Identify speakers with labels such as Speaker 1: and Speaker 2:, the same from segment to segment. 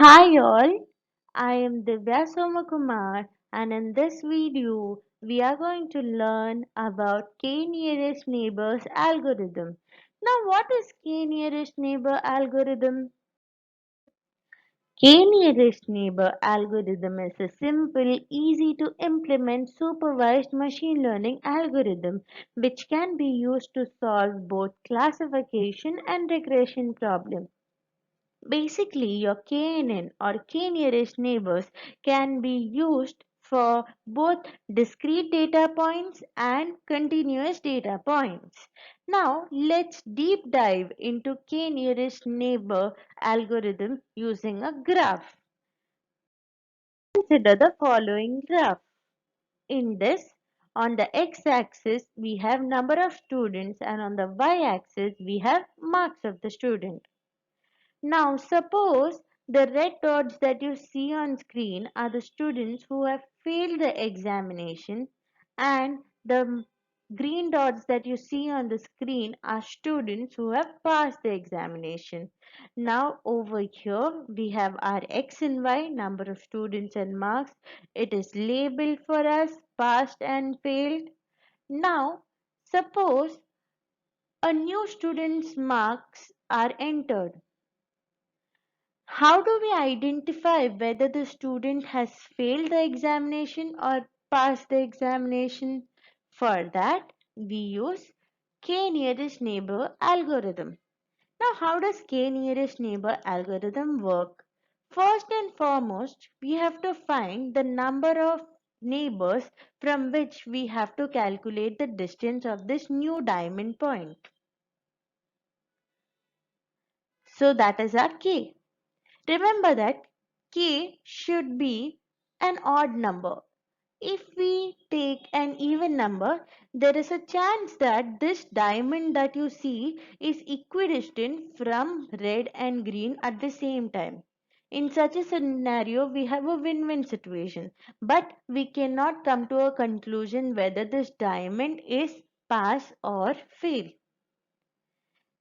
Speaker 1: Hi all, I am Divya Somakumar and in this video we are going to learn about K-nearest neighbors algorithm. Now what is K-nearest neighbor algorithm? K-nearest neighbor algorithm is a simple, easy to implement supervised machine learning algorithm which can be used to solve both classification and regression problems. Basically, your KNN or K-nearest neighbors can be used for both discrete data points and continuous data points. Now, let's deep dive into K-nearest neighbor algorithm using a graph. Consider the following graph. In this, on the x-axis, we have number of students and on the y-axis, we have marks of the student. Now, suppose the red dots that you see on screen are the students who have failed the examination, and the green dots that you see on the screen are students who have passed the examination. Now, over here we have our X and Y, number of students and marks. It is labeled for us passed and failed. Now, suppose a new student's marks are entered. How do we identify whether the student has failed the examination or passed the examination? For that, we use K-nearest neighbor algorithm. Now, how does K-nearest neighbor algorithm work? First and foremost, we have to find the number of neighbors from which we have to calculate the distance of this new diamond point. So that is our K. Remember that k should be an odd number. If we take an even number, there is a chance that this diamond that you see is equidistant from red and green at the same time. In such a scenario, we have a win-win situation, but we cannot come to a conclusion whether this diamond is pass or fail.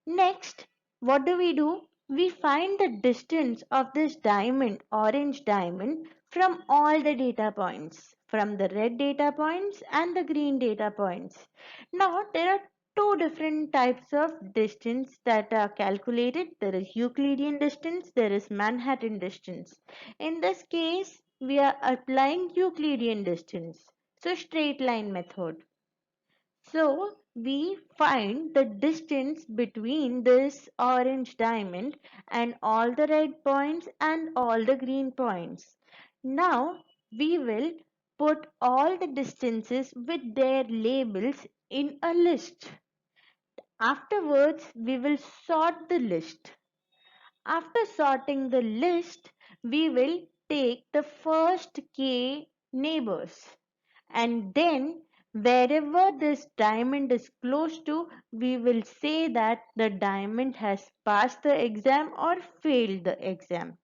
Speaker 1: Next, what do? We find the distance of this diamond, orange diamond, from all the data points, from the red data points and the green data points. Now, there are two different types of distance that are calculated. There is Euclidean distance, there is Manhattan distance. In this case, we are applying Euclidean distance, so straight line method. So we find the distance between this orange diamond and all the red points and all the green points. Now we will put all the distances with their labels in a list. Afterwards, we will sort the list. After sorting the list, we will take the first k neighbors, and then wherever this diamond is close to, we will say that the diamond has passed the exam or failed the exam.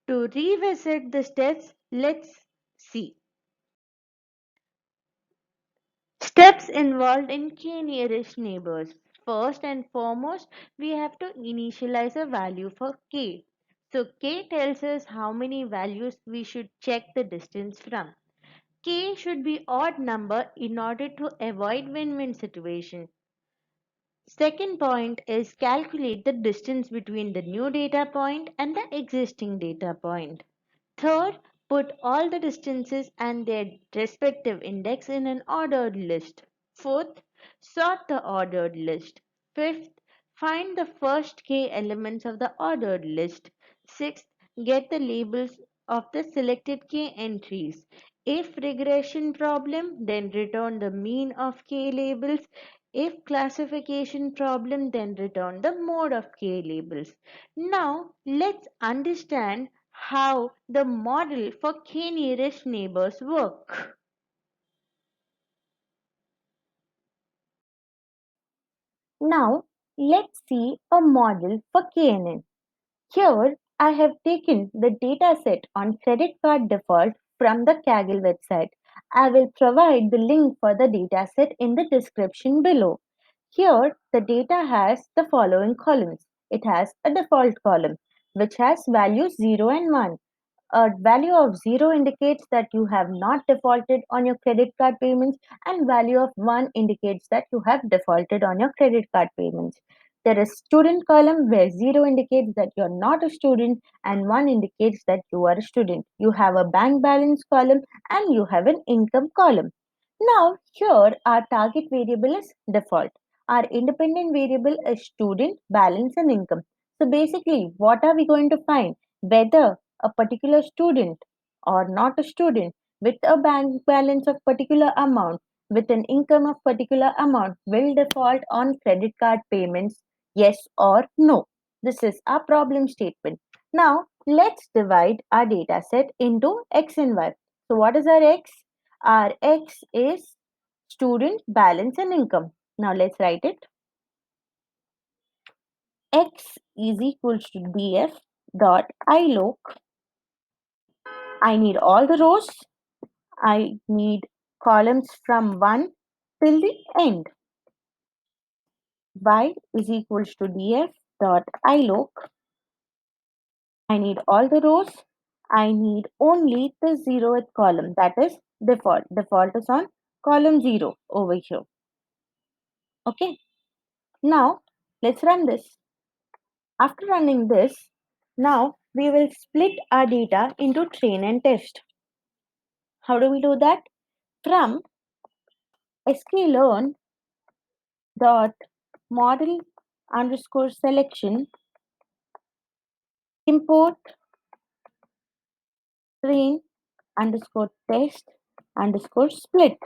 Speaker 1: To revisit the steps, let's see. Steps involved in k-nearest neighbors. First and foremost, we have to initialize a value for k. So k tells us how many values we should check the distance from. K should be odd number in order to avoid win-win situation. Second point is calculate the distance between the new data point and the existing data point. Third, put all the distances and their respective index in an ordered list. Fourth, sort the ordered list. Fifth, find the first k elements of the ordered list. Sixth, get the labels of the selected k entries. If regression problem, then return the mean of k labels. If classification problem, then return the mode of k labels. Now, let's understand how the model for k-nearest neighbors work.
Speaker 2: Now, let's see a model for KNN. Here, I have taken the dataset on credit card default from the Kaggle website. I will provide the link for the dataset in the description below. Here, the data has the following columns. It has a default column. which has values 0 and 1. A value of 0 indicates that you have not defaulted on your credit card payments, and value of 1 indicates that you have defaulted on your credit card payments. There is student column where 0 indicates that you are not a student and 1 indicates that you are a student. You have a bank balance column and you have an income column. Now here our target variable is default. Our independent variable is student, balance and income. So basically what are we going to find? Whether a particular student or not a student with a bank balance of particular amount with an income of particular amount will default on credit card payments, yes or no. This is our problem statement. Now let's divide our data set into x and y. So what is our x? Our x is student, balance and income. Now let's write it. X is equals to df dot iloc. I need all the rows. I need columns from 1 till the end. Y is equals to df dot iloc. I need all the rows. I need only the 0th column, that is default. Default is on column 0 over here. Okay. Now let's run this. After running this, now we will split our data into train and test. How do we do that? From sklearn dot model underscore selection import train underscore test underscore split.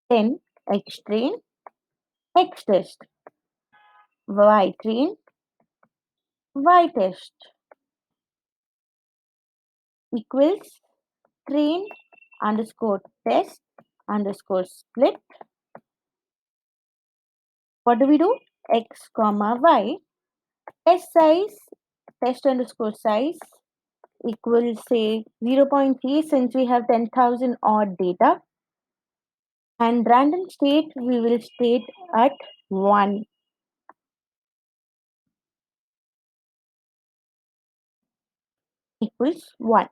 Speaker 2: Then x train, x test, y train, y test equals train underscore test underscore split. What do we do? X comma y. Test size, test underscore size equals say 0.3 since we have 10,000 odd data, and random state we will state at 1 equals 1.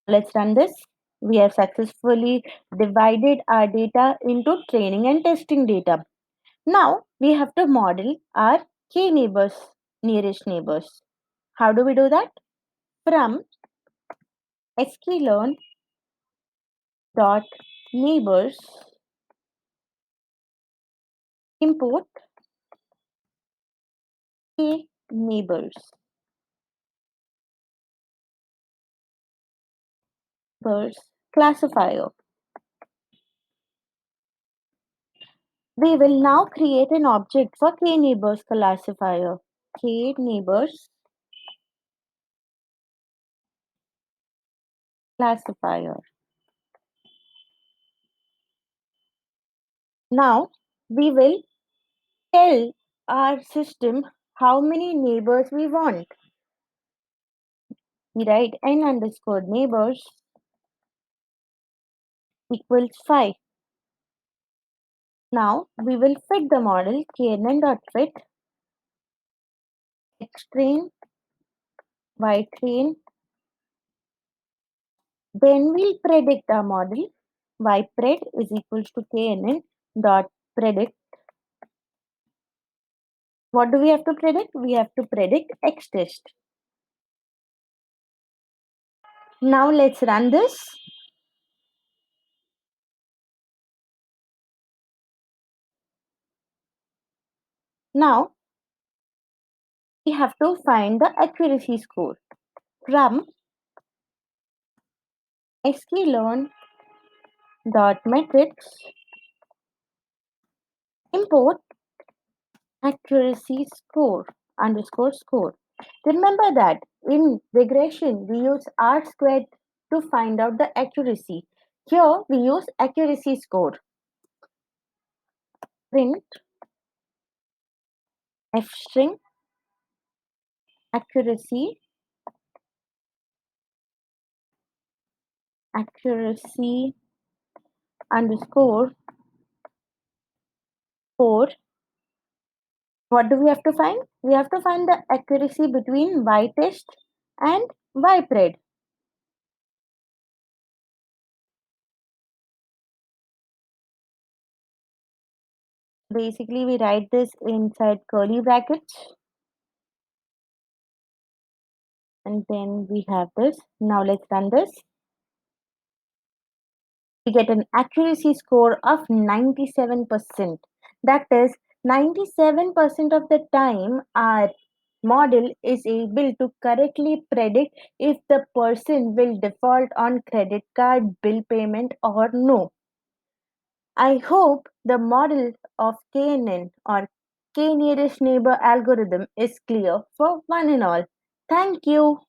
Speaker 2: Let's run this. We have successfully divided our data into training and testing data. Now we have to model our k neighbors, nearest neighbors. How do we do that? From sklearn dot neighbors import k neighbors classifier. We will now create an object for KNearest classifier. KNearest classifier. Now we will tell our system how many neighbors we want. We write n underscore neighbors equals 5. Now we will fit the model knn.fit x train, y train. Then we'll predict our model. Ypred is equals to knn dot predict. What do we have to predict? We have to predict x test. Now let's run this. Now we have to find the accuracy score from sklearn.metrics import accuracy score underscore score. Remember that in regression we use R squared to find out the accuracy. Here we use accuracy score. Print f string accuracy accuracy underscore 4 What do we have to find? We have to find the accuracy between y test and y pred. Basically, we write this inside curly brackets and then we have this. Now let's run this. We get an accuracy score of 97%. That is, 97% of the time our model is able to correctly predict if the person will default on credit card bill payment or no. I hope the model of KNN or K-nearest neighbor algorithm is clear for one and all. Thank you.